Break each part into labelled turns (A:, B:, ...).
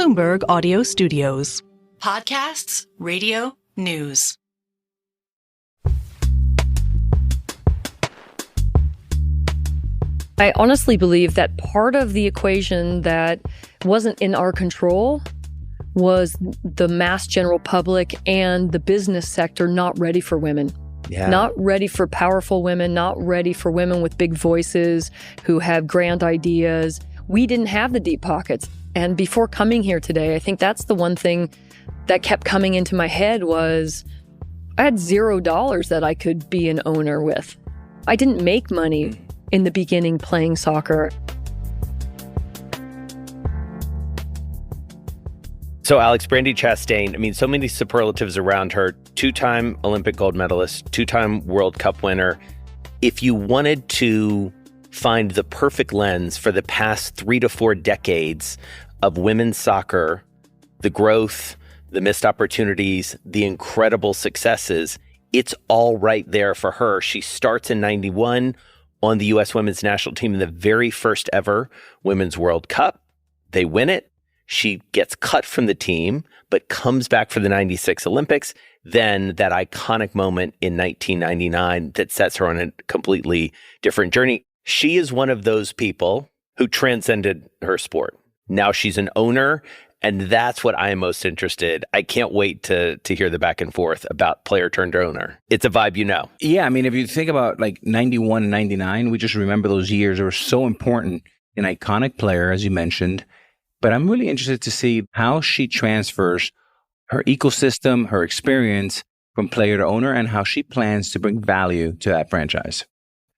A: Bloomberg Audio Studios.
B: Podcasts, radio, news.
C: I honestly believe that part of the equation that wasn't in our control was the mass general public and the business sector not ready for women.
D: Yeah.
C: Not ready for powerful women, not ready for women with big voices who have grand ideas. We didn't have the deep pockets. And before coming here today, I think that's the one thing that kept coming into my head was I had $0 that I could be an owner with. I didn't make money in the beginning playing soccer.
D: So Alex, Brandi Chastain, I mean, so many superlatives around her. Two-time Olympic gold medalist, two-time World Cup winner. If you wanted to find the perfect lens for the past 3 to 4 decades of women's soccer, the growth, the missed opportunities, the incredible successes, it's all right there for her. She starts in 91 on the U.S. women's national team in the very first ever Women's World Cup. They win it. She gets cut from the team, but comes back for the 96 Olympics. Then that iconic moment in 1999 that sets her on a completely different journey. She is one of those people who transcended her sport. Now she's an owner, and that's what I am most interested. I can't wait to hear the back and forth about player turned owner. It's a vibe, you know.
E: Yeah, I mean, if you think about like 91 and 99, we just remember those years. They were so important. An iconic player, as you mentioned. But I'm really interested to see how she transfers her ecosystem, her experience from player to owner, and how she plans to bring value to that franchise.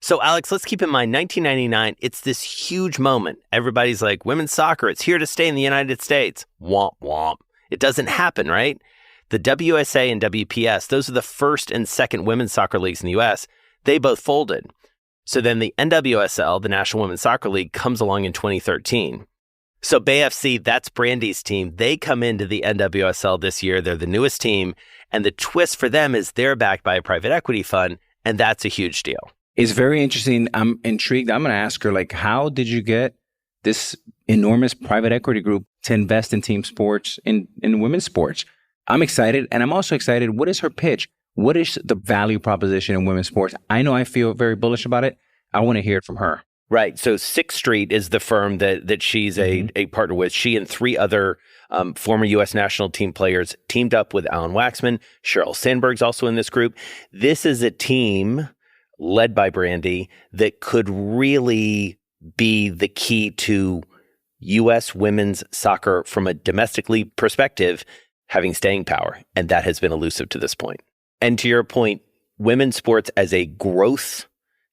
D: So, Alex, let's keep in mind, 1999, it's this huge moment. Everybody's like, women's soccer, it's here to stay in the United States. Womp, womp. It doesn't happen, right? The WSA and WPS, those are the first and second women's soccer leagues in the U.S. They both folded. So then the NWSL, the National Women's Soccer League, comes along in 2013. So Bay FC, that's Brandi's team. They come into the NWSL this year. They're the newest team. And the twist for them is they're backed by a private equity fund. And that's a huge deal.
E: It's very interesting. I'm intrigued. I'm going to ask her, like, how did you get this enormous private equity group to invest in team sports, in women's sports? I'm excited. And I'm also excited. What is her pitch? What is the value proposition in women's sports? I know I feel very bullish about it. I want to hear it from her.
D: Right. So Sixth Street is the firm that she's a partner with. She and 3 other former U.S. national team players teamed up with Alan Waxman. Sheryl Sandberg's also in this group. This is a team led by Brandi that could really be the key to U.S. women's soccer from a domestically perspective, having staying power. And that has been elusive to this point. And to your point, women's sports as a growth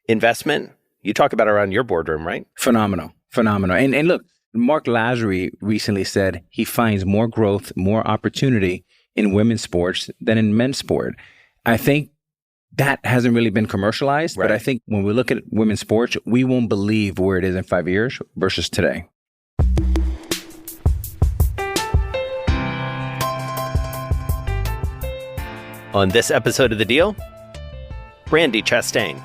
D: investment, you talk about it around your boardroom, right?
E: Phenomenal. And look, Mark Lazary recently said he finds more growth, more opportunity in women's sports than in men's sport. I think that hasn't really been commercialized, right. But I think when we look at women's sports, we won't believe where it is in 5 years versus today.
D: On this episode of The Deal, Brandi Chastain.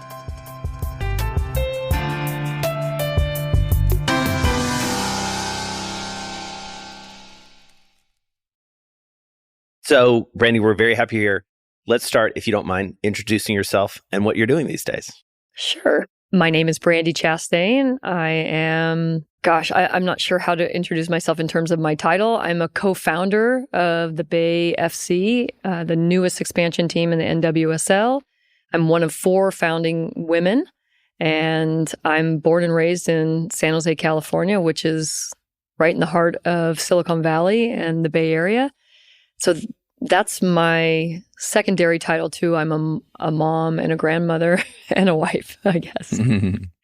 D: So, Brandi, we're very happy here. Let's start, if you don't mind, introducing yourself and what you're doing these days.
C: Sure. My name is Brandi Chastain. I am, I'm not sure how to introduce myself in terms of my title. I'm a co-founder of the Bay FC, the newest expansion team in the NWSL. I'm one of 4 founding women, and I'm born and raised in San Jose, California, which is right in the heart of Silicon Valley and the Bay Area. So that's my secondary title, too. I'm a mom and a grandmother and a wife, I guess.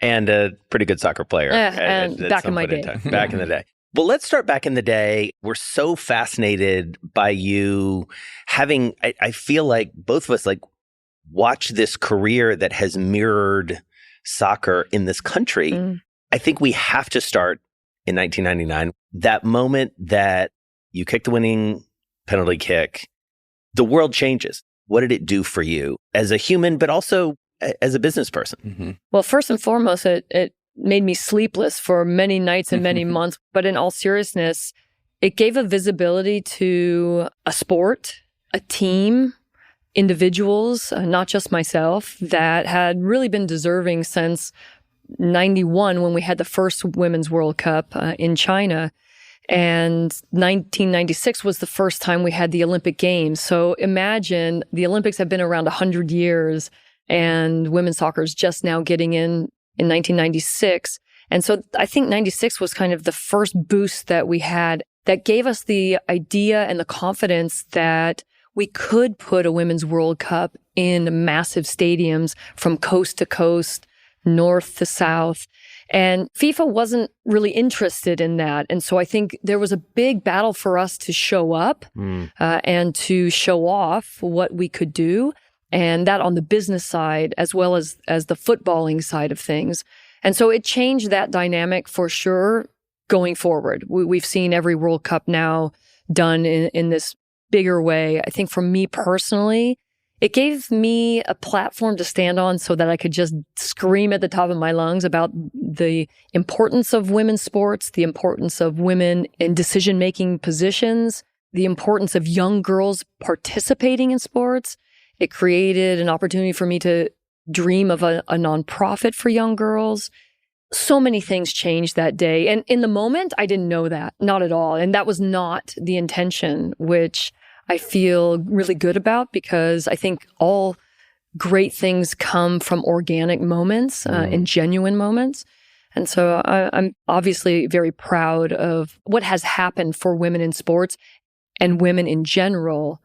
D: And a pretty good soccer player.
C: And back in my day.
D: Back in the day. Well, let's start back in the day. We're so fascinated by you having, I feel like both of us watch this career that has mirrored soccer in this country. I think we have to start in 1999, that moment that you kicked the winning penalty kick. The world changes. What did it do for you as a human, but also as a business person?
C: Well, first and foremost, it made me sleepless for many nights and many months. But in all seriousness, It gave a visibility to a sport, a team, individuals, not just myself, that had really been deserving since 91 when we had the first Women's World Cup in China. And 1996 was the first time we had the Olympic Games. So imagine the Olympics have been around 100 years and women's soccer is just now getting in 1996. And so I think 96 was kind of the first boost that we had that gave us the idea and the confidence that we could put a Women's World Cup in massive stadiums from coast to coast, north to south. And FIFA wasn't really interested in that. And so I think there was a big battle for us to show up and to show off what we could do. And that on the business side, as well as the footballing side of things. And so it changed that dynamic for sure going forward. We've seen every World Cup now done in this bigger way. I think for me personally, it gave me a platform to stand on so that I could just scream at the top of my lungs about the importance of women's sports, the importance of women in decision-making positions, the importance of young girls participating in sports. It created an opportunity for me to dream of a nonprofit for young girls. So many things changed that day. And in the moment, I didn't know that, not at all. And that was not the intention, which I feel really good about because I think all great things come from organic moments and genuine moments. And so I'm obviously very proud of what has happened for women in sports and women in general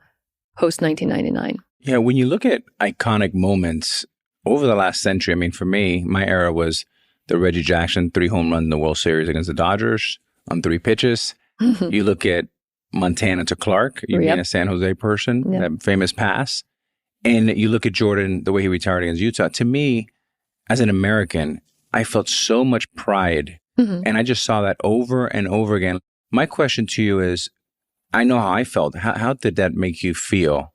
C: post 1999.
E: Yeah, when you look at iconic moments over the last century, I mean, for me, my era was the Reggie Jackson 3 home run in the World Series against the Dodgers on 3 pitches. You look at Montana to Clark, you being a San Jose person, that famous pass. And you look at Jordan, the way he retired against Utah. To me, as an American, I felt so much pride. And I just saw that over and over again. My question to you is, I know how I felt. How did that make you feel?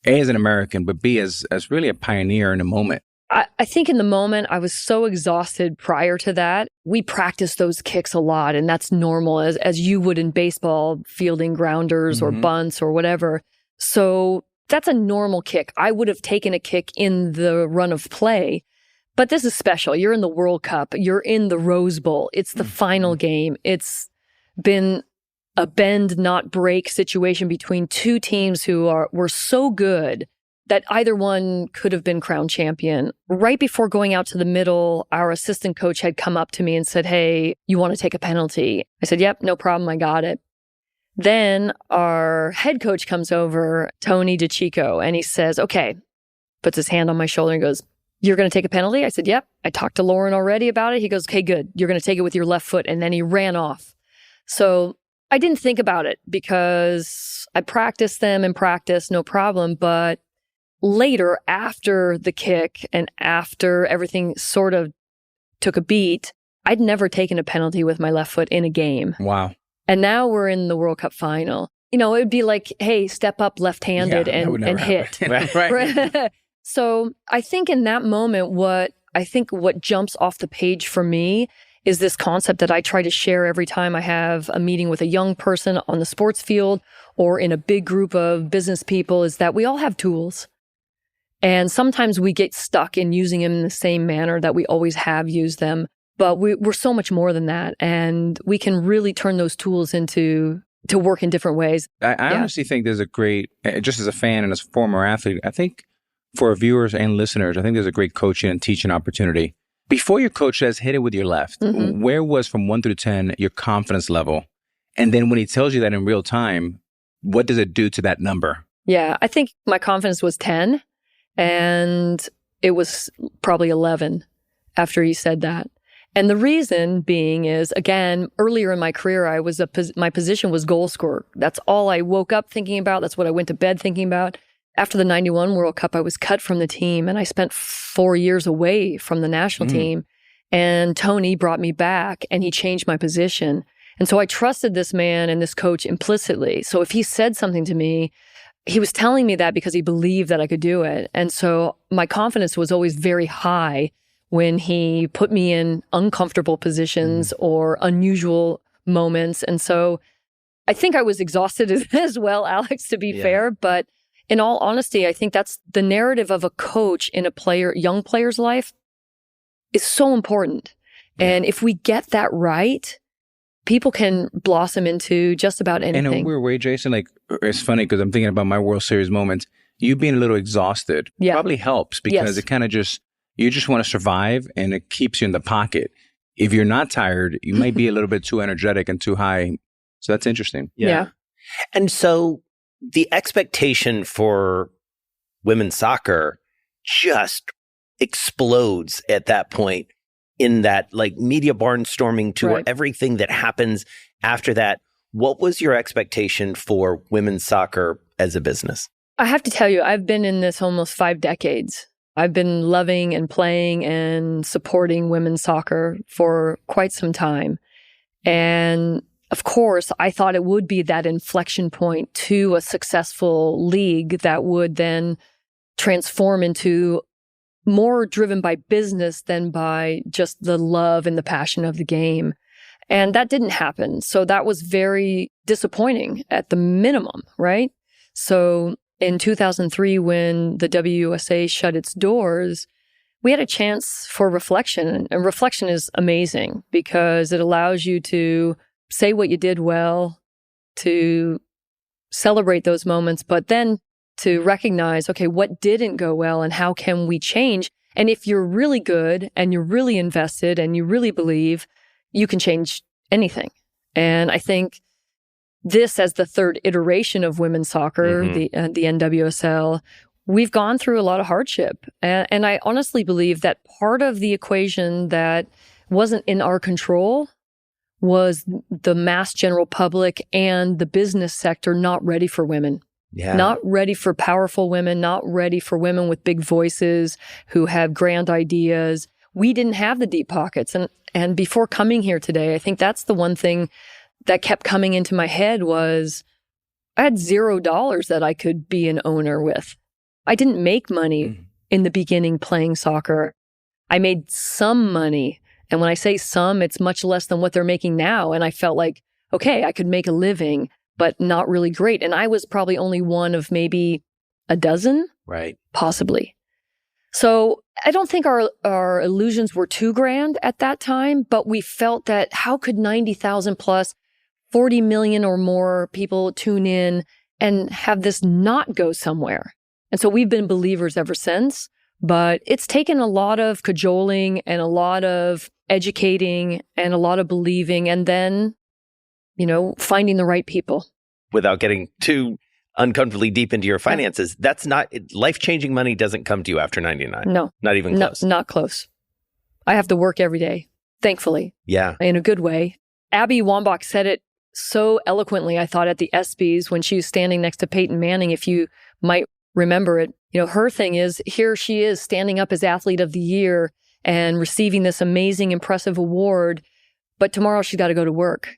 E: A, as an American, but B, as really a pioneer in a moment.
C: I think in the moment, I was so exhausted prior to that. We practiced those kicks a lot, and that's normal, as you would in baseball, fielding grounders or bunts or whatever. So that's a normal kick. I would have taken a kick in the run of play, but this is special. You're in the World Cup. You're in the Rose Bowl. It's the final game. It's been a bend, not break situation between two teams who were so good that either one could have been crowned champion. Right before going out to the middle, our assistant coach had come up to me and said, "Hey, you want to take a penalty?" I said, "Yep, no problem. I got it." Then our head coach comes over, Tony DeChico, and he says, "Okay," puts his hand on my shoulder and goes, "You're going to take a penalty?" I said, "Yep. I talked to Lauren already about it." He goes, "Okay, good. You're going to take it with your left foot." And then he ran off. So I didn't think about it because I practiced them in practice, no problem. But later, after the kick and after everything sort of took a beat, I'd never taken a penalty with my left foot in a game.
E: Wow.
C: And now we're in the World Cup final. You know, it'd be like, hey, step up left-handed and hit. Right. So I think in that moment, what jumps off the page for me is this concept that I try to share every time I have a meeting with a young person on the sports field or in a big group of business people, is that we all have tools. And sometimes we get stuck in using them in the same manner that we always have used them. But we're so much more than that. And we can really turn those tools to work in different ways.
E: I honestly think there's a great, just as a fan and as a former athlete, I think for our viewers and listeners, I think there's a great coaching and teaching opportunity. Before your coach says, hit it with your left, where was from 1 through 10 your confidence level? And then when he tells you that in real time, what does it do to that number? Yeah,
C: I think my confidence was 10. And it was probably 11 after he said that. And the reason being is, again, earlier in my career, my position was goal scorer. That's all I woke up thinking about. That's what I went to bed thinking about. After the 91 World Cup, I was cut from the team and I spent 4 years away from the national team. And Tony brought me back and he changed my position. And so I trusted this man and this coach implicitly. So if he said something to me, he was telling me that because he believed that I could do it. And so my confidence was always very high when he put me in uncomfortable positions or unusual moments. And so I think I was exhausted as well, Alex, to be fair. But in all honesty, I think that's the narrative of a coach in young player's life is so important. And if we get that right, people can blossom into just about anything.
E: In a weird way, Jason, like, it's funny because I'm thinking about my World Series moments. You being a little exhausted probably helps because it kind of you just want to survive and it keeps you in the pocket. If you're not tired, you might be a little bit too energetic and too high. So that's interesting.
C: Yeah.
D: And so the expectation for women's soccer just explodes at that point in that like media barnstorming tour, everything that happens after that. What was your expectation for women's soccer as a business?
C: I have to tell you, I've been in this almost 5 decades. I've been loving and playing and supporting women's soccer for quite some time. And of course, I thought it would be that inflection point to a successful league that would then transform into more driven by business than by just the love and the passion of the game. And that didn't happen. So that was very disappointing at the minimum, right? So in 2003, when the WUSA shut its doors, we had a chance for reflection. And reflection is amazing because it allows you to say what you did well, to celebrate those moments, but then to recognize, okay, what didn't go well and how can we change? And if you're really good and you're really invested and you really believe, you can change anything. And I think this, as the third iteration of women's soccer, the NWSL, we've gone through a lot of hardship. And I honestly believe that part of the equation that wasn't in our control was the mass general public and the business sector not ready for women. Not ready for powerful women, not ready for women with big voices who have grand ideas. We didn't have the deep pockets. And before coming here today, I think that's the one thing that kept coming into my head was I had $0 that I could be an owner with. I didn't make money in the beginning playing soccer. I made some money. And when I say some, it's much less than what they're making now. And I felt like, okay, I could make a living, but not really great. And I was probably only one of maybe a dozen, possibly. So I don't think our illusions were too grand at that time, but we felt that how could 90,000 plus 40 million or more people tune in and have this not go somewhere? And so we've been believers ever since, but it's taken a lot of cajoling and a lot of educating and a lot of believing and then, finding the right people.
D: Without getting too uncomfortably deep into your finances, that's not, life-changing money doesn't come to you after 99.
C: No.
D: Not even close.
C: Not close. I have to work every day, thankfully.
D: Yeah.
C: In a good way. Abby Wambach said it so eloquently, I thought, at the ESPYs when she was standing next to Peyton Manning, if you might remember it. Her thing is, here she is standing up as Athlete of the Year and receiving this amazing, impressive award, but tomorrow she's got to go to work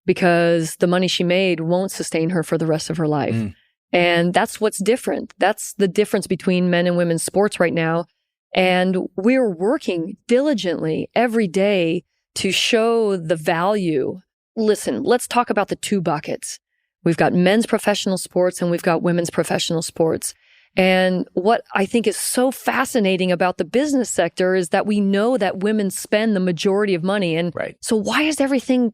C: because the money she made won't sustain her for the rest of her life. And that's what's different. That's the difference between men and women's sports right now. And we're working diligently every day to show the value. Listen, let's talk about the 2 buckets. We've got men's professional sports and we've got women's professional sports. And what I think is so fascinating about the business sector is that we know that women spend the majority of money. And so why is everything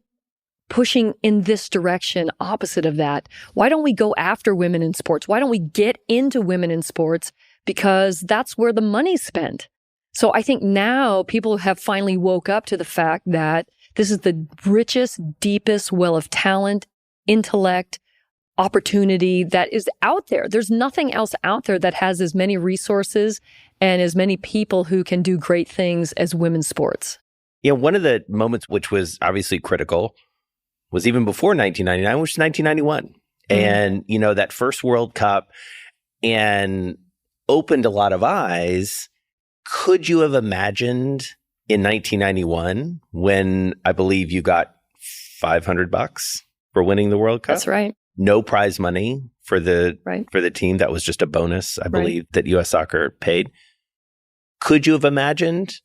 C: pushing in this direction opposite of that? Why don't we go after women in sports? Why don't we get into women in sports? Because that's where the money's spent. So I think now people have finally woke up to the fact that this is the richest, deepest well of talent, intellect, opportunity that is out there. There's nothing else out there that has as many resources and as many people who can do great things as women's sports.
D: One of the moments which was obviously critical was even before 1999, which is 1991. And, that first World Cup and opened a lot of eyes. Could you have imagined in 1991 when I believe you got $500 for winning the World Cup?
C: That's right.
D: No prize money for the team. That was just a bonus, I believe, that U.S. Soccer paid. Could you have imagined,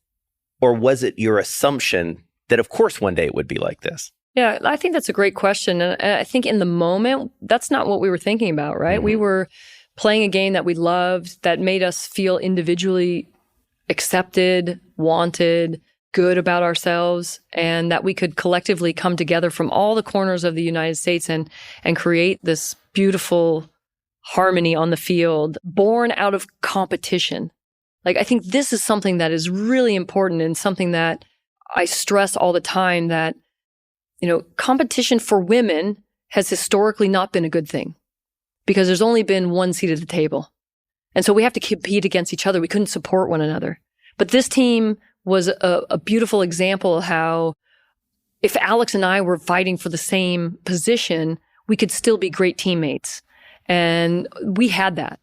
D: or was it your assumption that, of course, one day it would be like this?
C: Yeah, I think that's a great question. And I think in the moment, that's not what we were thinking about, right? Mm-hmm. We were playing a game that we loved, that made us feel individually accepted, wanted, good about ourselves, and that we could collectively come together from all the corners of the United States and create this beautiful harmony on the field, born out of competition. Like, I think this is something that is really important and something that I stress all the time, that, you know, competition for women has historically not been a good thing because there's only been one seat at the table. And so we have to compete against each other. We couldn't support one another. But this team was a beautiful example of how if Alex and I were fighting for the same position, we could still be great teammates. And we had that.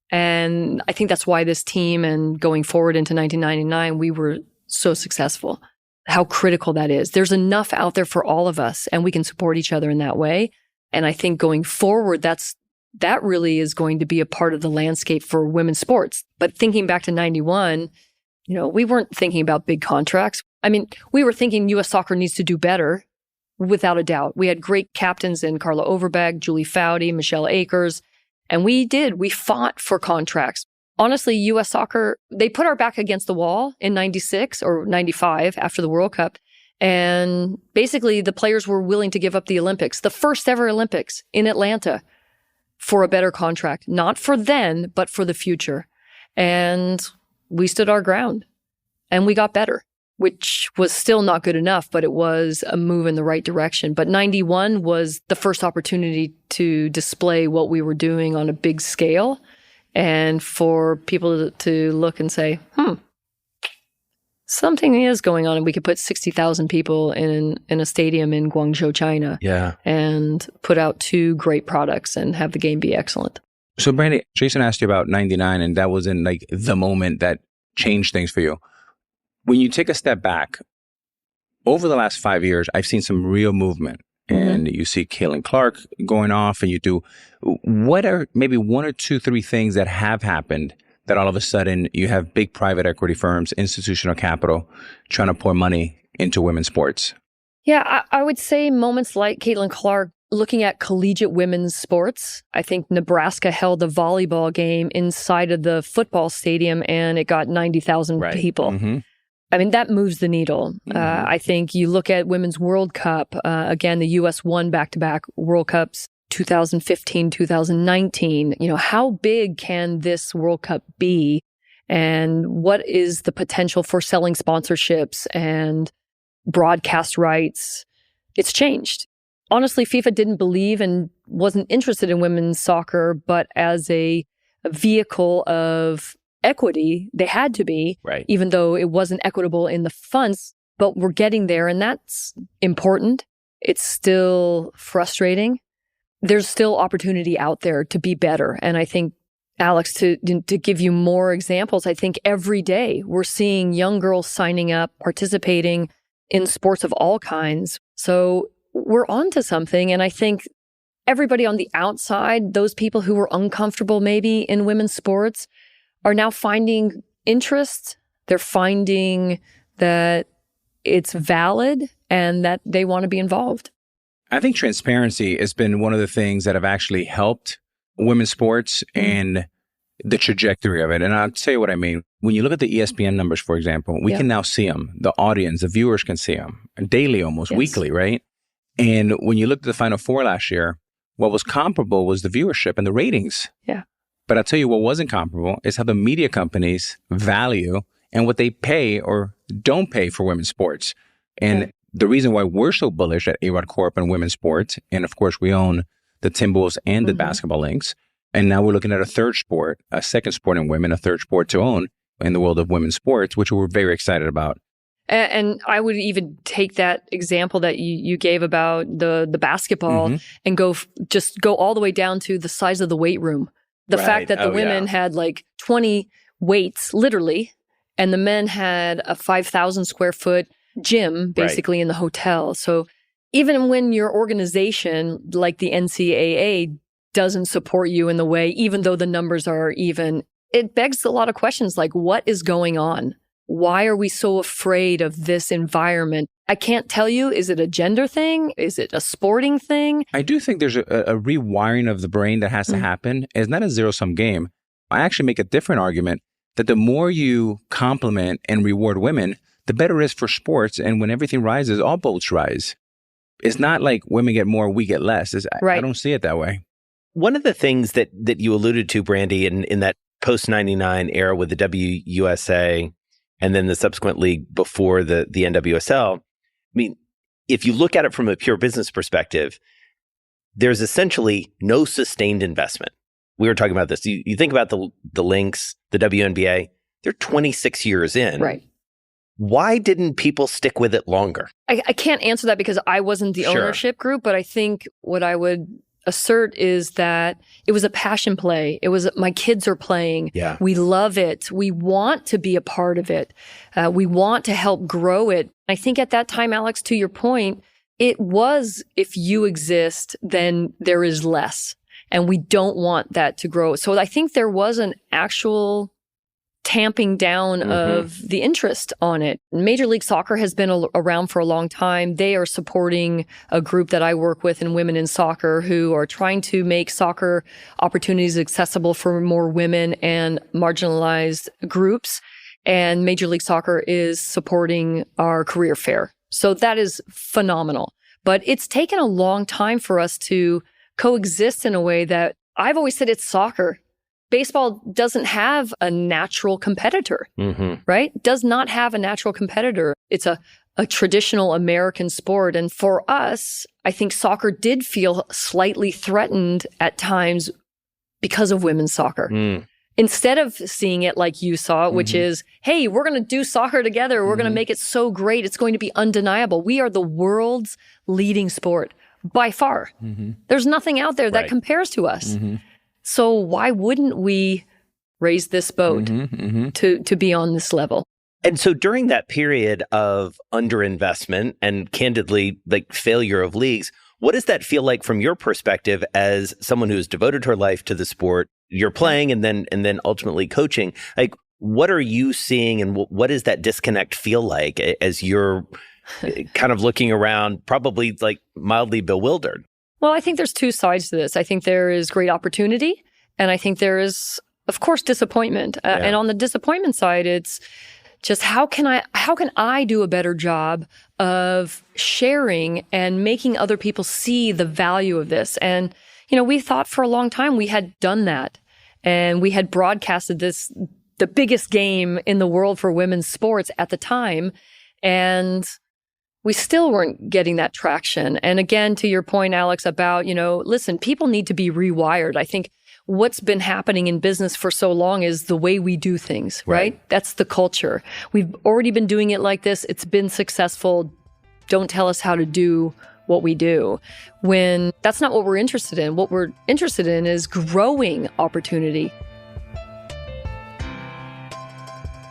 C: And I think that's why this team, and going forward into 1999, we were so successful. How critical that is. There's enough out there for all of us, and we can support each other in that way. And I think going forward, that really is going to be a part of the landscape for women's sports. But thinking back to 91, you know, we weren't thinking about big contracts. I mean, we were thinking U.S. soccer needs to do better, without a doubt. We had great captains in Carla Overbeck, Julie Foudy, Michelle Akers. And we fought for contracts. Honestly, U.S. soccer, they put our back against the wall in 96 or 95 after the World Cup. And basically, the players were willing to give up the Olympics, the first ever Olympics in Atlanta, for a better contract. Not for then, but for the future. And we stood our ground and we got better, which was still not good enough, but it was a move in the right direction. But 91 was the first opportunity to display what we were doing on a big scale, and for people to look and say, something is going on, and we could put 60,000 people in a stadium in Guangzhou, China, and put out two great products and have the game be excellent.
E: So, Brandi, Jason asked you about 99, and that was in like the moment that changed things for you. When you take a step back, over the last 5 years, I've seen some real movement. And you see Caitlin Clark going off, and you do. What are maybe one or two, three things that have happened that all of a sudden you have big private equity firms, institutional capital, trying to pour money into women's sports?
C: Yeah, I would say moments like Caitlin Clark looking at collegiate women's sports. I think Nebraska held a volleyball game inside of the football stadium, and it got 90,000 people. Mm-hmm. I mean, that moves the needle. I think you look at Women's World Cup. Again, the U.S. won back-to-back World Cups, 2015, 2019. You know, how big can this World Cup be? And what is the potential for selling sponsorships and broadcast rights? It's changed. Honestly, FIFA didn't believe and wasn't interested in women's soccer, but as a vehicle of equity, they had to be, even though it wasn't equitable in the funds, but we're getting there, and that's important. It's still frustrating. There's still opportunity out there to be better. And I think, Alex, to give you more examples, I think every day we're seeing young girls signing up, participating in sports of all kinds. So we're onto something. And I think everybody on the outside, those people who were uncomfortable maybe in women's sports, are now finding interest. They're finding that it's valid and that they want to be involved. I
E: think transparency has been one of the things that have actually helped women's sports and the trajectory of it. And I'll tell you what I mean. When you look at the ESPN numbers, for example, we can now see them. The audience, the viewers can see them daily, almost weekly, right? And when you looked at the Final Four last year, what was comparable was the viewership and the ratings. Yeah. But I'll tell you what wasn't comparable is how the media companies value and what they pay or don't pay for women's sports. And the reason why we're so bullish at A-Rod Corp and women's sports, and of course we own the Timberwolves and the basketball links, and now we're looking at a third sport, a second sport in women, a third sport to own in the world of women's sports, which we're very excited about.
C: And I would even take that example that you gave about the basketball and go all the way down to the size of the weight room. The fact that the women had like 20 weights, literally, and the men had a 5,000 square foot gym, basically, in the hotel. So even when your organization, like the NCAA, doesn't support you in the way, even though the numbers are even, it begs a lot of questions like, what is going on? why are we so afraid of this environment? I can't tell you, is it a gender thing? Is it a sporting thing?
E: I do think there's a rewiring of the brain that has to happen. It's not a zero-sum game. I actually make a different argument that the more you compliment and reward women, the better it is for sports. And when everything rises, all boats rise. It's not like women get more, we get less.
C: Right.
E: I don't see it that way.
D: One of the things that you alluded to, Brandi, in that post-99 era with the WUSA and then the subsequent league before the NWSL, I mean, if you look at it from a pure business perspective, there's essentially no sustained investment. We were talking about this. You think about the Lynx, the WNBA, they're 26 years in.
C: Right.
D: Why didn't people stick with it longer?
C: I can't answer that because I wasn't the ownership group, but I think what I would assert is that it was a passion play. It was, my kids are playing.
D: Yeah.
C: We love it. We want to be a part of it. We want to help grow it. I think at that time, Alex, to your point, it was, if you exist, then there is less. And we don't want that to grow. So I think there was an actual tamping down of the interest on it. Major League Soccer has been around for a long time. They are supporting a group that I work with in Women in Soccer who are trying to make soccer opportunities accessible for more women and marginalized groups. And Major League Soccer is supporting our career fair. So that is phenomenal. But it's taken a long time for us to coexist in a way that I've always said it's soccer. Baseball doesn't have a natural competitor, right? Does not have a natural competitor. It's a traditional American sport. And for us, I think soccer did feel slightly threatened at times because of women's soccer. Instead of seeing it like you saw it, which is, hey, we're going to do soccer together. We're going to make it so great. It's going to be undeniable. We are the world's leading sport by far. There's nothing out there that compares to us. So why wouldn't we raise this boat to be on this level?
D: And so during that period of underinvestment and candidly, like failure of leagues, what does that feel like from your perspective as someone who's devoted her life to the sport? You're playing and then ultimately coaching. Like, what are you seeing and what does that disconnect feel like as you're kind of looking around, probably like mildly bewildered?
C: Well, I think there's two sides to this. I think there is great opportunity, and I think there is, of course, disappointment. And on the disappointment side, it's just how can I do a better job of sharing and making other people see the value of this? And, you know, we thought for a long time we had done that, and we had broadcasted this, the biggest game in the world for women's sports at the time, and we still weren't getting that traction. And again, to your point, Alex, about, you know, listen, people need to be rewired. I think what's been happening in business for so long is the way we do things, right? That's the culture. We've already been doing it like this. It's been successful. Don't tell us how to do what we do. When that's not what we're interested in. What we're interested in is growing opportunity.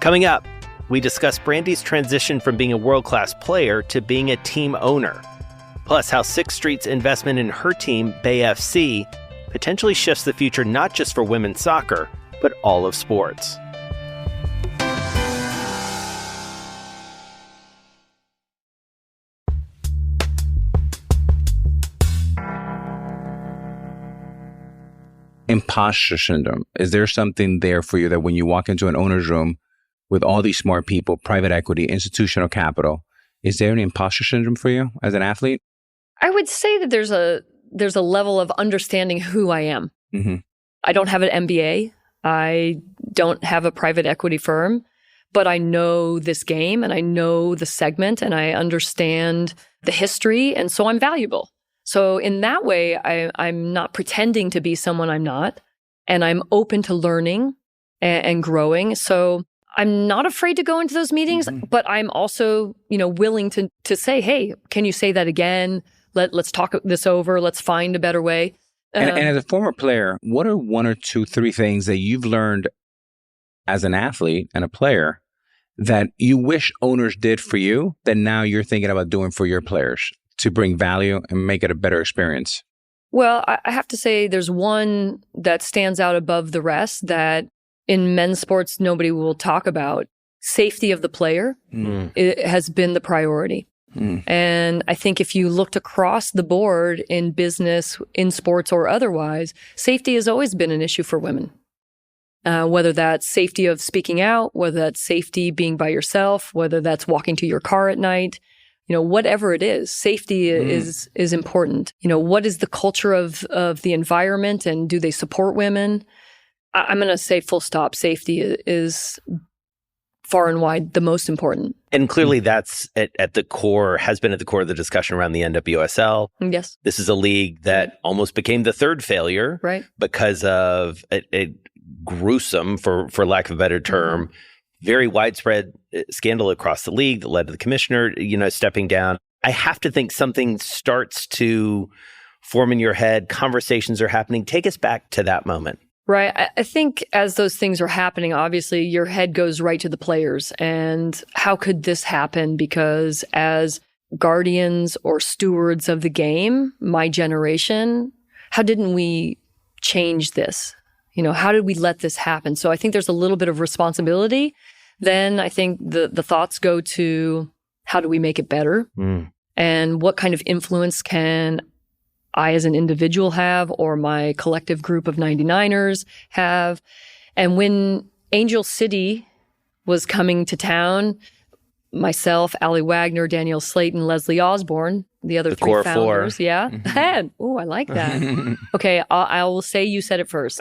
D: Coming up, we discuss Brandi's transition from being a world-class player to being a team owner. Plus, how Sixth Street's investment in her team, Bay FC, potentially shifts the future not just for women's soccer, but all of sports.
E: Imposter syndrome. Is there something there for you that when you walk into an owner's room with all these smart people, private equity, institutional capital, is there an imposter syndrome for you as an athlete?
C: I would say that there's a level of understanding who I am. I don't have an MBA. I don't have a private equity firm, but I know this game and I know the segment and I understand the history. And so I'm valuable. So in that way, I'm not pretending to be someone I'm not, and I'm open to learning and growing. So I'm not afraid to go into those meetings, but I'm also, you know, willing to say, hey, can you say that again? Let's talk this over. Let's find a better way.
E: And as a former player, what are one or two, three things that you've learned as an athlete and a player that you wish owners did for you that now you're thinking about doing for your players to bring value and make it a better experience?
C: Well, I have to say there's one that stands out above the rest that in men's sports nobody will talk about. safety of the player it has been the priority. And I think if you looked across the board in business, in sports or otherwise, safety has always been an issue for women. Whether that's safety of speaking out, whether that's safety being by yourself, whether that's walking to your car at night, whatever it is, safety is important. What is the culture of the environment, and do they support women? I'm going to say full stop. Safety is far and wide the most important.
D: And clearly that's at the core, has been at the core of the discussion around the NWSL.
C: Yes.
D: This is a league that almost became the third failure,
C: right, because
D: of a gruesome, for lack of a better term, very widespread scandal across the league that led to the commissioner, stepping down. I have to think something starts to form in your head. Conversations are happening. Take us back to that moment.
C: Right. I think as those things are happening, obviously your head goes right to the players. And how could this happen? Because as guardians or stewards of the game, my generation, how didn't we change this? How did we let this happen? So I think there's a little bit of responsibility. Then I think the thoughts go to, how do we make it better? And what kind of influence can I as an individual have, or my collective group of 99ers have? And when Angel City was coming to town, myself, Allie Wagner, Danielle Slayton, Leslie Osborne, the other three
D: core
C: founders.
D: Four.
C: Yeah. Oh, I like that. Okay, I will say you said it first,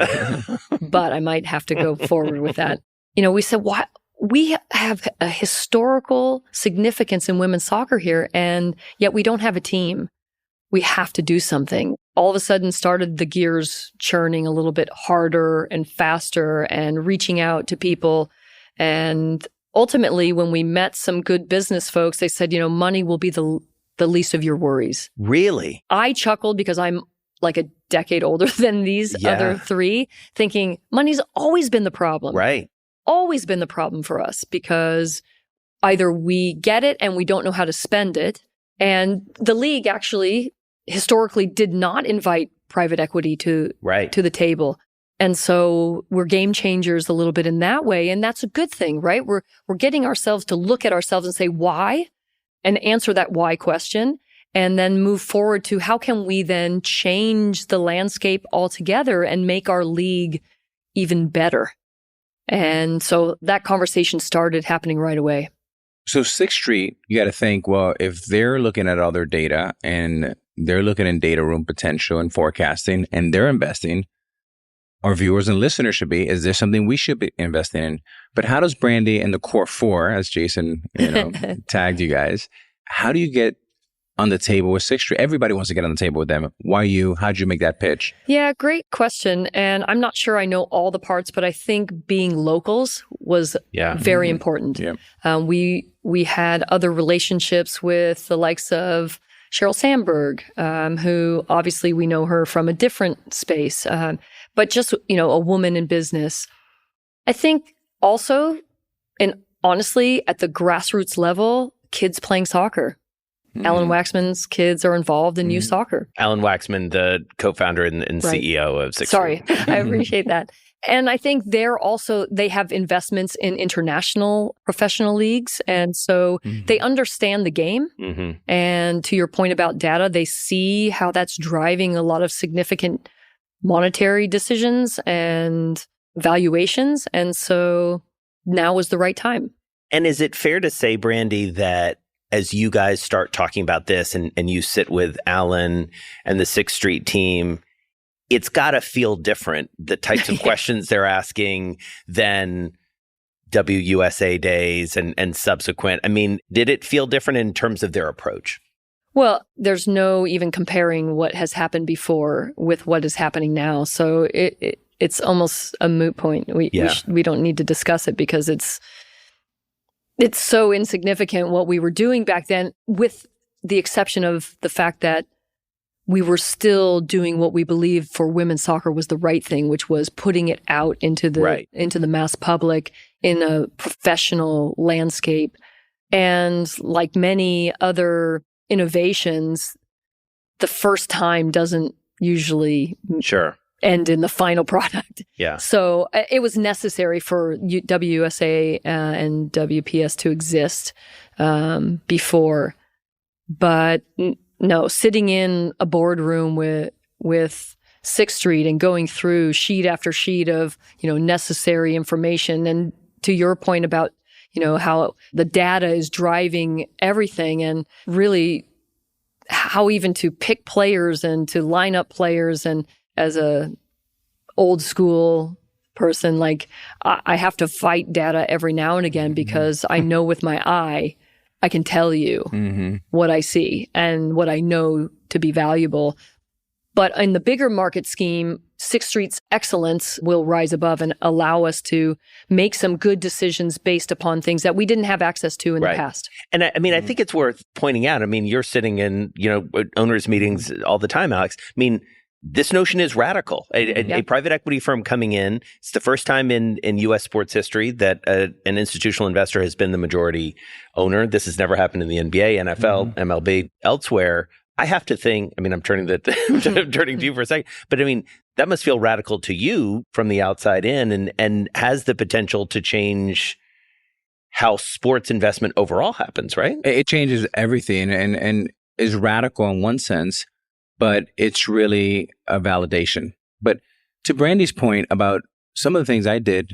C: but I might have to go forward with that. We said, why? We have a historical significance in women's soccer here, and yet we don't have a team. We have to do something. All of a sudden started the gears churning a little bit harder and faster and reaching out to people. And ultimately, when we met some good business folks, they said, money will be the least of your worries.
D: Really?
C: I chuckled because I'm like a decade older than these other three, thinking money's always been the problem.
D: Right.
C: Always been the problem for us, because either we get it and we don't know how to spend it. And the league actually historically did not invite private equity to the table. And so we're game changers a little bit in that way. And that's a good thing, right? We're getting ourselves to look at ourselves and say, why? And answer that why question. And then move forward to, how can we then change the landscape altogether and make our league even better? And so that conversation started happening right away.
E: So 6th Street, you got to think, well, if they're looking at all their data and they're looking in data room potential and forecasting, and they're investing, our viewers and listeners should be, is there something we should be investing in? But how does Brandi and the core four, as Jason tagged you guys, how do you get on the table with 6th Street? Everybody wants to get on the table with them. Why you? How'd you make that pitch?
C: Yeah, great question. And I'm not sure I know all the parts, but I think being locals was very important. Yeah. We had other relationships with the likes of Sheryl Sandberg, who obviously we know her from a different space, but just, a woman in business. I think also, and honestly, at the grassroots level, kids playing soccer. Alan Waxman's kids are involved in youth soccer.
D: Alan Waxman, the co-founder and CEO of 6th Street.
C: Sorry, I appreciate that. And I think they have investments in international professional leagues. And so they understand the game. And to your point about data, they see how that's driving a lot of significant monetary decisions and valuations. And so now is the right time.
D: And is it fair to say, Brandi, that as you guys start talking about this and you sit with Alan and the 6th Street team, it's got to feel different, the types of questions they're asking than WUSA days and subsequent? I mean, did it feel different in terms of their approach?
C: Well, there's no even comparing what has happened before with what is happening now. So it's almost a moot point. We don't need to discuss it because it's so insignificant what we were doing back then, with the exception of the fact that we were still doing what we believed for women's soccer was the right thing, which was putting it out into the mass public in a professional landscape. And like many other innovations, the first time doesn't usually end in the final product.
D: Yeah.
C: So it was necessary for WSA and WPS to exist before. But no, sitting in a boardroom with Sixth Street and going through sheet after sheet of, necessary information. And to your point about, how the data is driving everything, and really how even to pick players and to line up players. And as a old school person, like I have to fight data every now and again, because I know with my eye, I can tell you what I see and what I know to be valuable. But in the bigger market scheme, Sixth Street's excellence will rise above and allow us to make some good decisions based upon things that we didn't have access to in the past.
D: And I think it's worth pointing out. I mean, you're sitting in, owners' meetings all the time, Alex. I mean, this notion is radical. A private equity firm coming in. It's the first time in U.S. sports history that an institutional investor has been the majority owner. This has never happened in the NBA, NFL, MLB, elsewhere. I have to think, I'm turning to you for a second, but that must feel radical to you from the outside in, and has the potential to change how sports investment overall happens, right?
E: It changes everything and is radical in one sense, but it's really a validation. But to Brandi's point about some of the things I did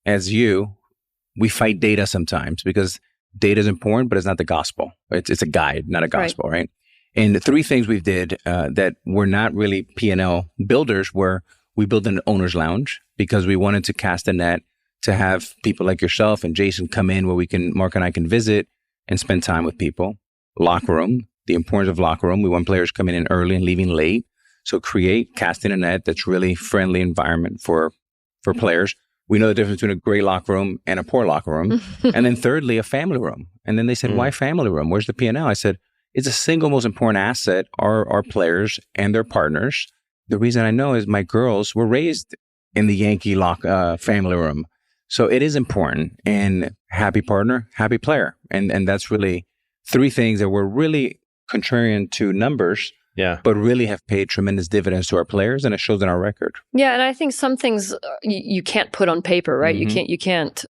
E: as we fight data sometimes because data is important, but it's not the gospel. It's a guide, not a gospel, right? And the three things we did that were not really P&L builders were we built an owner's lounge because we wanted to cast a net to have people like yourself and Jason come in where Mark and I can visit and spend time with people. Locker room, the importance of locker room. We want players coming in early and leaving late. So casting a net that's really friendly environment for players. We know the difference between a great locker room and a poor locker room. And then thirdly, a family room. And then they said, why family room? Where's the P&L? I said, it's the single most important asset are our players and their partners. The reason I know is my girls were raised in the Yankee family room. So it is important. And happy partner, happy player. And that's really three things that were really contrarian to numbers, but really have paid tremendous dividends to our players, and it shows in our record.
C: Yeah, and I think some things you can't put on paper, right? You can't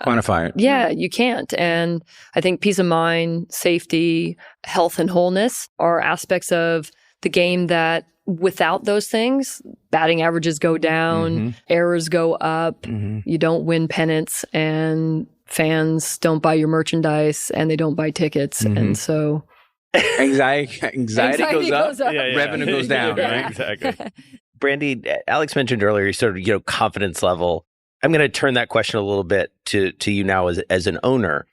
E: quantify it.
C: Yeah, you can't. And I think peace of mind, safety, health, and wholeness are aspects of the game that without those things, batting averages go down, errors go up, you don't win pennants, and fans don't buy your merchandise and they don't buy tickets. And so
E: anxiety goes up. Revenue goes down, right?
D: Exactly. Brandi, Alex mentioned earlier, sort of, confidence level. I'm going to turn that question a little bit to you now as an owner.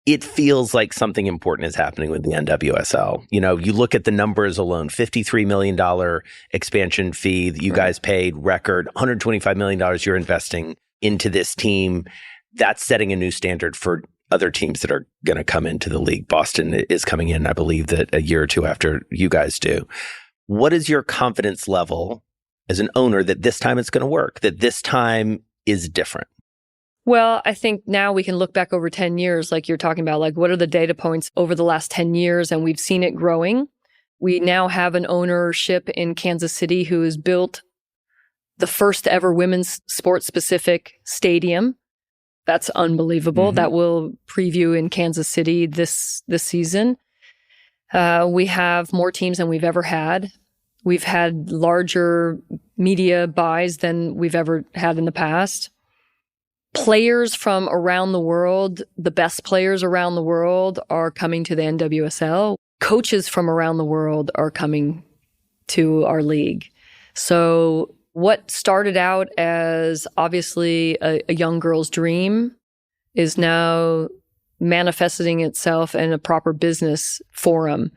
D: It feels like something important is happening with the NWSL. You look at the numbers alone, $53 million expansion fee that you guys paid, record, $125 million you're investing into this team. That's setting a new standard for other teams that are going to come into the league. Boston is coming in, I believe, that a year or two after you guys do. What is your confidence level as an owner that this time it's going to work, that this time is different?
C: Well, I think now we can look back over 10 years, like you're talking about, like what are the data points over the last 10 years? And we've seen it growing. We now have an ownership in Kansas City who has built the first ever women's sports-specific stadium. That's unbelievable. That will preview in Kansas City this season. We have more teams than we've ever had. We've had larger media buys than we've ever had in the past. Players from around the world, the best players around the world are coming to the NWSL. Coaches from around the world are coming to our league. So what started out as obviously a young girl's dream is now manifesting itself in a proper business forum.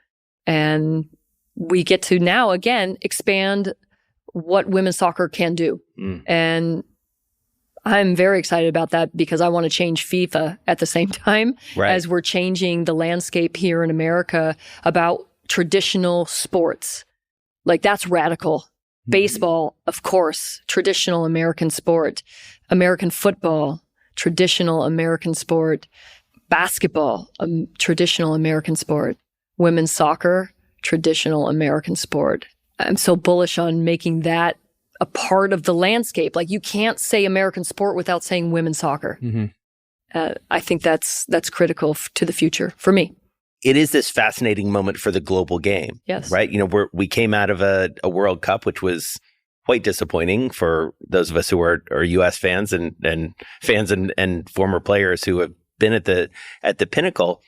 C: And we get to now, again, expand what women's soccer can do. And I'm very excited about that because I want to change FIFA at the same time as we're changing the landscape here in America about traditional sports. Like, that's radical. Baseball, of course, traditional American sport. American football, traditional American sport. Basketball, traditional American sport. Women's soccer, traditional American sport. I'm so bullish on making that a part of the landscape. Like, you can't say American sport without saying women's soccer. I think that's critical to the future for me.
D: It is this fascinating moment for the global game.
C: Yes.
D: Right? We came out of a World Cup, which was quite disappointing for those of us who are U.S. fans and fans and former players who have been at the pinnacle.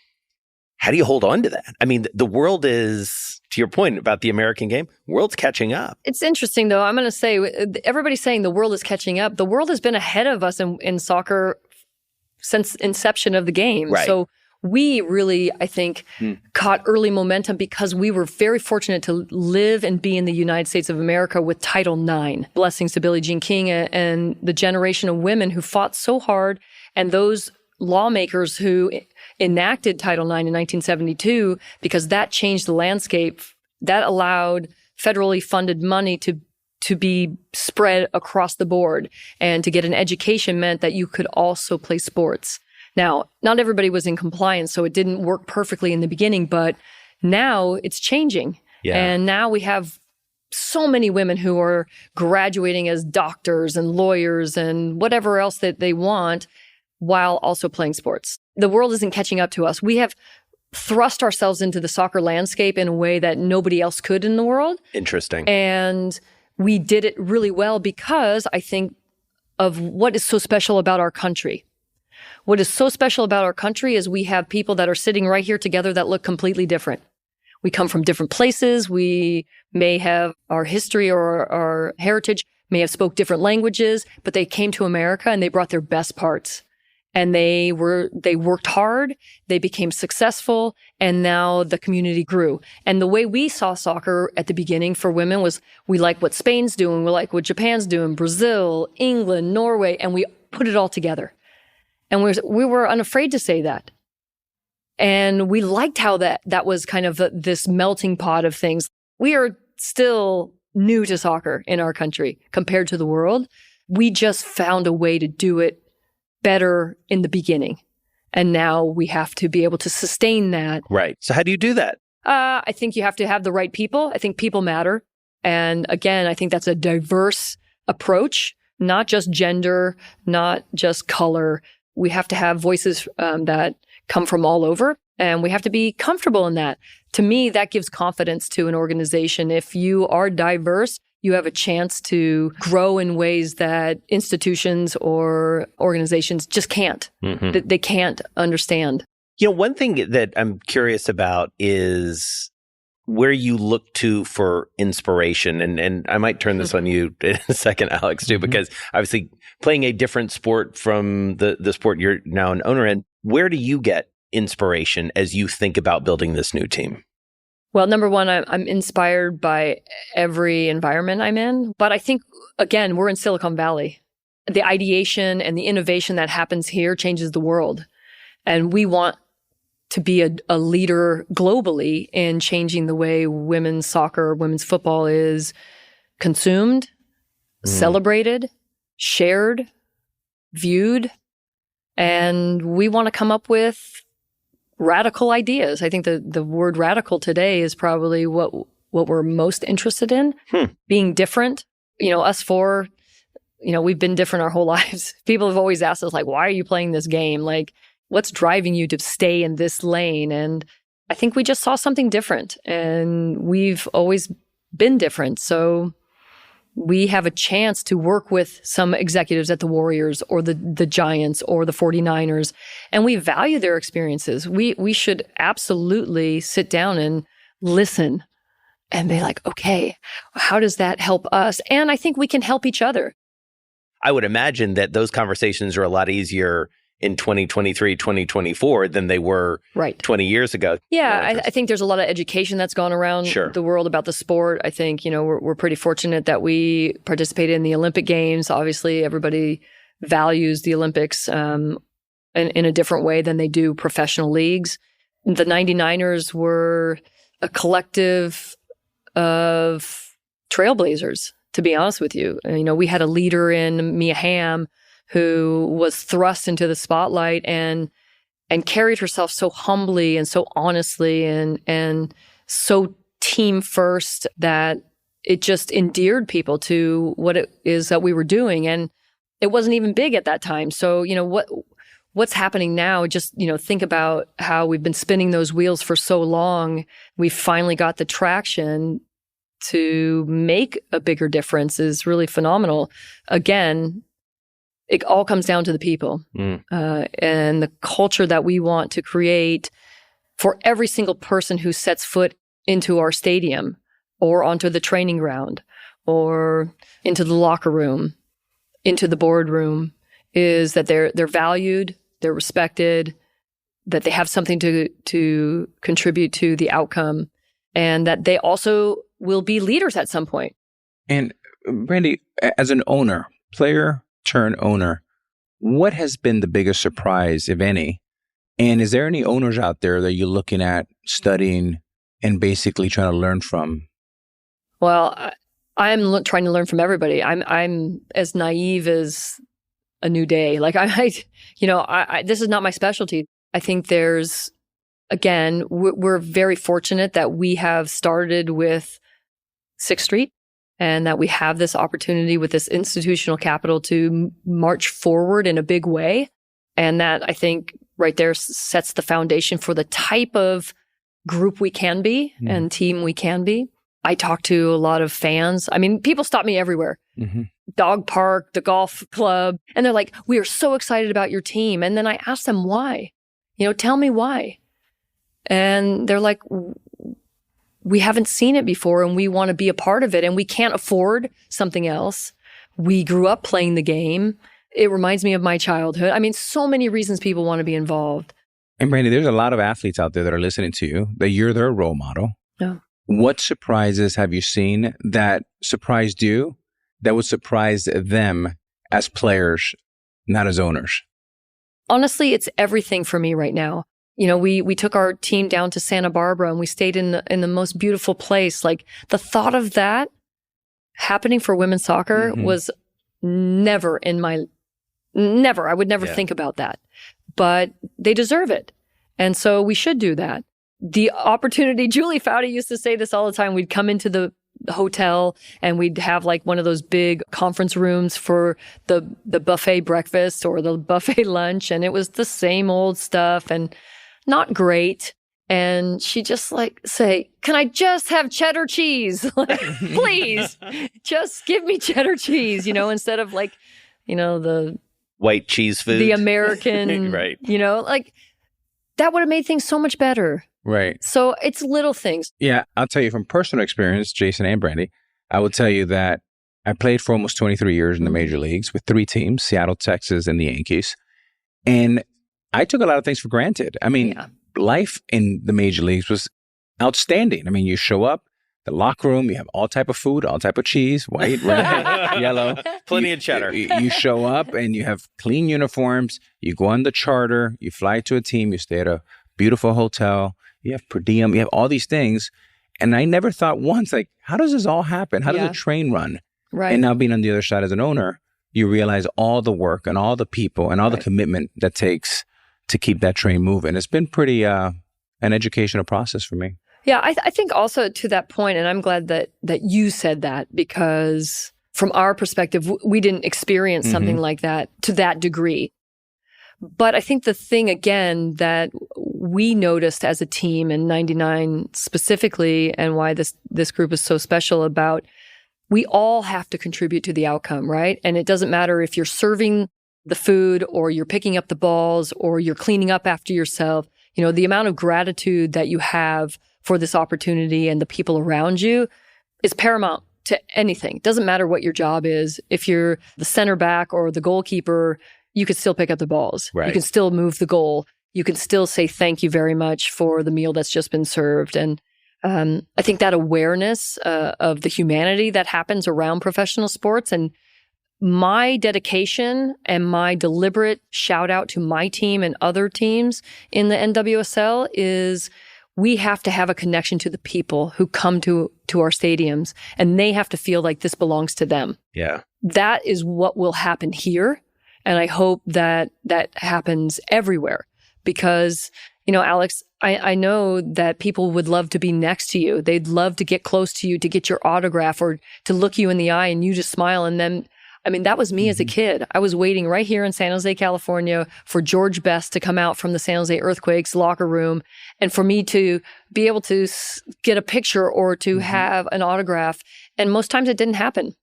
D: How do you hold on to that? I mean, the world is, to your point about the American game, world's catching up.
C: It's interesting, though. I'm going to say, everybody's saying the world is catching up. The world has been ahead of us in soccer since inception of the game.
D: Right.
C: So we really, I think, caught early momentum because we were very fortunate to live and be in the United States of America with Title IX. Blessings to Billie Jean King and the generation of women who fought so hard, and those lawmakers who enacted Title IX in 1972, because that changed the landscape. That allowed federally funded money to be spread across the board, and to get an education meant that you could also play sports. Now, not everybody was in compliance, so it didn't work perfectly in the beginning, but now it's changing.
D: Yeah.
C: And now we have so many women who are graduating as doctors and lawyers and whatever else that they want, while also playing sports. The world isn't catching up to us. We have thrust ourselves into the soccer landscape in a way that nobody else could in the world.
D: Interesting.
C: And we did it really well because, I think, of what is so special about our country. What is so special about our country is we have people that are sitting right here together that look completely different. We come from different places. We may have our history or our heritage, may have spoke different languages, but they came to America and they brought their best parts. And they worked hard, they became successful, and now the community grew. And the way we saw soccer at the beginning for women was, we like what Spain's doing, we like what Japan's doing, Brazil, England, Norway, and we put it all together. And we were unafraid to say that. And we liked how that was kind of this melting pot of things. We are still new to soccer in our country compared to the world. We just found a way to do it better in the beginning. And now we have to be able to sustain that.
D: Right. So how do you do that?
C: I think you have to have the right people. I think people matter. And again, I think that's a diverse approach, not just gender, not just color. We have to have voices that come from all over, and we have to be comfortable in that. To me, that gives confidence to an organization. If you are diverse, you have a chance to grow in ways that institutions or organizations just can't. Mm-hmm. They can't understand.
D: One thing that I'm curious about is where you look to for inspiration. And I might turn this on you in a second, Alex, too, because obviously playing a different sport from the sport you're now an owner in, where do you get inspiration as you think about building this new team?
C: Well, number one, I'm inspired by every environment I'm in. But I think, again, we're in Silicon Valley. The ideation and the innovation that happens here changes the world. And we want to be a leader globally in changing the way women's soccer, women's football is consumed, celebrated, shared, viewed. And we want to come up with radical ideas. I think the word radical today is probably what we're most interested in, being different. Us four, we've been different our whole lives. People have always asked us, like, why are you playing this game? Like, what's driving you to stay in this lane? And I think we just saw something different, and we've always been different. So we have a chance to work with some executives at the Warriors or the Giants or the 49ers, and we value their experiences. We should absolutely sit down and listen and be like, okay, how does that help us? And I think we can help each other.
D: I would imagine that those conversations are a lot easier in 2023, 2024 than they were 20 years ago.
C: Yeah, I think there's a lot of education that's gone around the world about the sport. I think, we're pretty fortunate that we participated in the Olympic Games. Obviously, everybody values the Olympics in a different way than they do professional leagues. The 99ers were a collective of trailblazers, to be honest with you. We had a leader in Mia Hamm who was thrust into the spotlight and carried herself so humbly and so honestly and so team first that it just endeared people to what it is that we were doing. And it wasn't even big at that time. So, what's happening now, just, think about how we've been spinning those wheels for so long. We finally got the traction to make a bigger difference is really phenomenal. Again, it all comes down to the people and the culture that we want to create for every single person who sets foot into our stadium or onto the training ground or into the locker room, into the boardroom, is that they're valued, they're respected, that they have something to contribute to the outcome, and that they also will be leaders at some point.
E: And Brandi, as an owner, player turn owner, what has been the biggest surprise, if any? And is there any owners out there that you're looking at, studying, and basically trying to learn from?
C: Well, I'm trying to learn from everybody. I'm as naive as a new day. Like this is not my specialty. I think we're very fortunate that we have started with 6th Street and that we have this opportunity with this institutional capital to march forward in a big way. And that, I think, right there sets the foundation for the type of group we can be and team we can be. I talk to a lot of fans. I mean, people stop me everywhere. Dog park, the golf club. And they're like, we are so excited about your team. And then I ask them why. Tell me why. And they're like, we haven't seen it before and we want to be a part of it and we can't afford something else. We grew up playing the game. It reminds me of my childhood. I mean, so many reasons people want to be involved.
E: And Brandi, there's a lot of athletes out there that are listening to you, that you're their role model.
C: Yeah.
E: What surprises have you seen that surprised you, that would surprise them as players, not as owners?
C: Honestly, it's everything for me right now. We took our team down to Santa Barbara and we stayed in the most beautiful place. Like, the thought of that happening for women's soccer was never I would never think about that. But they deserve it. And so we should do that. The opportunity, Julie Foudy used to say this all the time. We'd come into the hotel and we'd have like one of those big conference rooms for the buffet breakfast or the buffet lunch. And it was the same old stuff and not great. And she just say, can I just have cheddar cheese? Please, just give me cheddar cheese, instead of the
D: white cheese food,
C: the American,
D: right.
C: That would have made things so much better.
E: Right.
C: So it's little things.
E: Yeah, I'll tell you from personal experience, Jason and Brandi, I will tell you that I played for almost 23 years in the major leagues with 3 teams, Seattle, Texas, and the Yankees. And I took a lot of things for granted. I mean, life in the major leagues was outstanding. I mean, you show up, the locker room, you have all type of food, all type of cheese, white, red, yellow.
D: Plenty of cheddar.
E: You show up and you have clean uniforms. You go on the charter. You fly to a team. You stay at a beautiful hotel. You have per diem. You have all these things. And I never thought once, how does this all happen? How does a train run?
C: Right.
E: And now being on the other side as an owner, you realize all the work and all the people and all the commitment that takes to keep that train moving. It's been pretty an educational process for me.
C: Yeah, I think also to that point, and I'm glad that you said that, because from our perspective, we didn't experience something like that to that degree. But I think the thing, again, that we noticed as a team in 99 specifically, and why this group is so special about, we all have to contribute to the outcome, right? And it doesn't matter if you're serving the food or you're picking up the balls or you're cleaning up after yourself. The amount of gratitude that you have for this opportunity and the people around you is paramount to anything. It doesn't matter what your job is. If you're the center back or the goalkeeper, you can still pick up the balls.
D: Right.
C: You can still move the goal. You can still say thank you very much for the meal that's just been served. And I think that awareness of the humanity that happens around professional sports, and my dedication and my deliberate shout out to my team and other teams in the NWSL is, we have to have a connection to the people who come to our stadiums, and they have to feel like this belongs to them.
D: Yeah.
C: That is what will happen here. And I hope that happens everywhere, because Alex, I know that people would love to be next to you. They'd love to get close to you, to get your autograph or to look you in the eye and you just smile. And then, that was me as a kid. I was waiting right here in San Jose, California for George Best to come out from the San Jose Earthquakes locker room and for me to be able to get a picture or to have an autograph. And most times it didn't happen.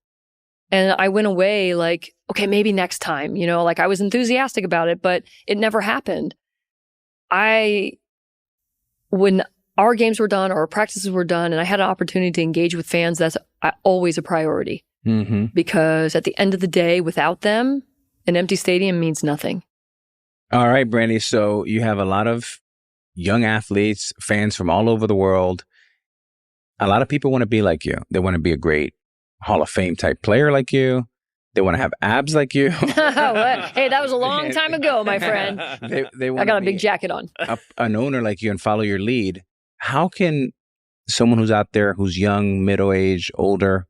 C: And I went away like, okay, maybe next time, I was enthusiastic about it, but it never happened. When our games were done or our practices were done and I had an opportunity to engage with fans, that's always a priority. Because at the end of the day, without them, an empty stadium means nothing.
E: All right, Brandi. So you have a lot of young athletes, fans from all over the world. A lot of people want to be like you. They want to be a great Hall of Fame type player like you. They want to have abs like you.
C: Hey, that was a long time ago, my friend.
E: They want
C: I got a big jacket on.
E: An owner like you and follow your lead. How can someone who's out there, who's young, middle-aged, older,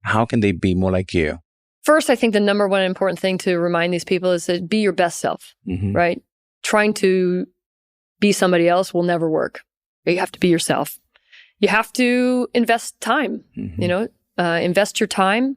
E: how can they be more like you?
C: First, I think the number one important thing to remind these people is to be your best self, right? Trying to be somebody else will never work. You have to be yourself. You have to invest time, invest your time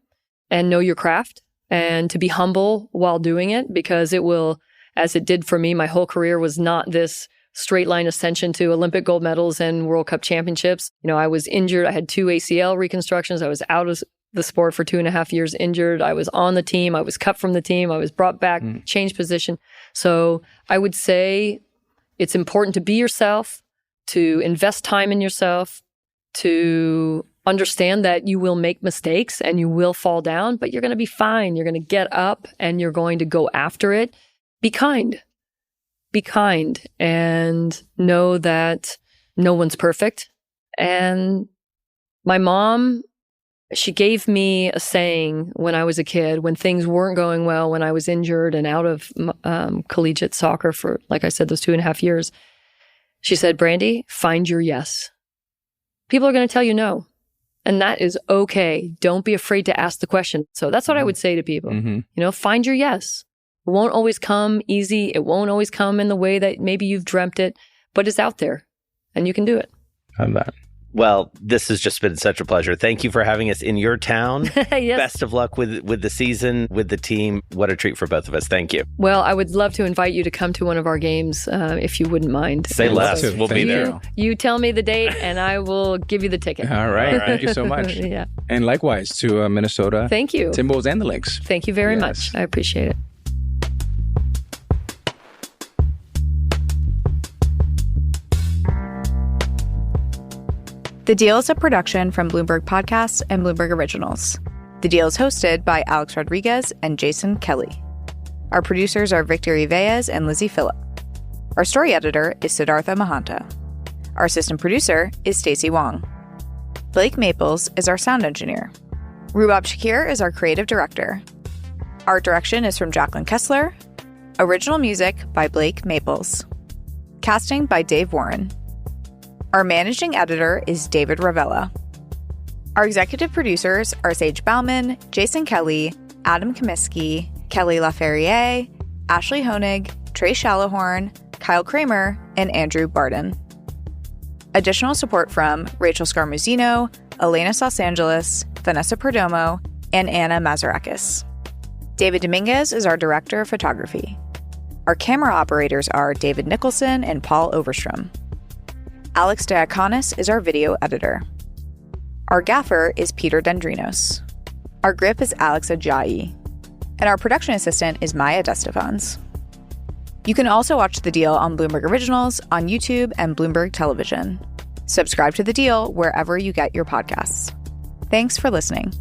C: and know your craft and to be humble while doing it because it will, as it did for me, my whole career was not this straight line ascension to Olympic gold medals and World Cup championships. I was injured. I had 2 ACL reconstructions. I was out of the sport for 2.5 years injured. I was on the team. I was cut from the team. I was brought back, changed position. So I would say it's important to be yourself, to invest time in yourself, to understand that you will make mistakes and you will fall down, but you're going to be fine. You're going to get up and you're going to go after it. Be kind. Be kind and know that no one's perfect. And my mom, she gave me a saying when I was a kid, when things weren't going well, when I was injured and out of collegiate soccer for, like I said, those 2.5 years. She said, Brandi, find your yes. People are going to tell you no. And that is okay. Don't be afraid to ask the question. So that's what I would say to people. Find your yes. It won't always come easy. It won't always come in the way that maybe you've dreamt it, but it's out there and you can do it.
E: I love that.
D: Well, this has just been such a pleasure. Thank you for having us in your town.
C: Yes.
D: Best of luck with the season, with the team. What a treat for both of us. Thank you.
C: Well, I would love to invite you to come to one of our games if you wouldn't mind.
D: Say less. We'll be there.
C: You tell me the date and I will give you the ticket.
E: All right. Thank you so much.
C: Yeah.
E: And likewise to Minnesota.
C: Thank you.
E: Timberwolves and the Lynx.
C: Thank you very much. I appreciate it.
F: The Deal is a production from Bloomberg Podcasts and Bloomberg Originals. The Deal is hosted by Alex Rodriguez and Jason Kelly. Our producers are Victor Iveas and Lizzie Phillip. Our story editor is Siddhartha Mahanta. Our assistant producer is Stacey Wong. Blake Maples is our sound engineer. Rubab Shakir is our creative director. Art direction is from Jacqueline Kessler. Original music by Blake Maples. Casting by Dave Warren. Our managing editor is David Ravella. Our executive producers are Sage Bauman, Jason Kelly, Adam Comiskey, Kelly LaFerriere, Ashley Honig, Trey Shallahorn, Kyle Kramer, and Andrew Barden. Additional support from Rachel Scarmuzino, Elena Sausangelis, Vanessa Perdomo, and Anna Mazarakis. David Dominguez is our director of photography. Our camera operators are David Nicholson and Paul Overstrom. Alex Diakonis is our video editor. Our gaffer is Peter Dendrinos. Our grip is Alex Ajayi. And our production assistant is Maya Destefans. You can also watch The Deal on Bloomberg Originals, on YouTube, and Bloomberg Television. Subscribe to The Deal wherever you get your podcasts. Thanks for listening.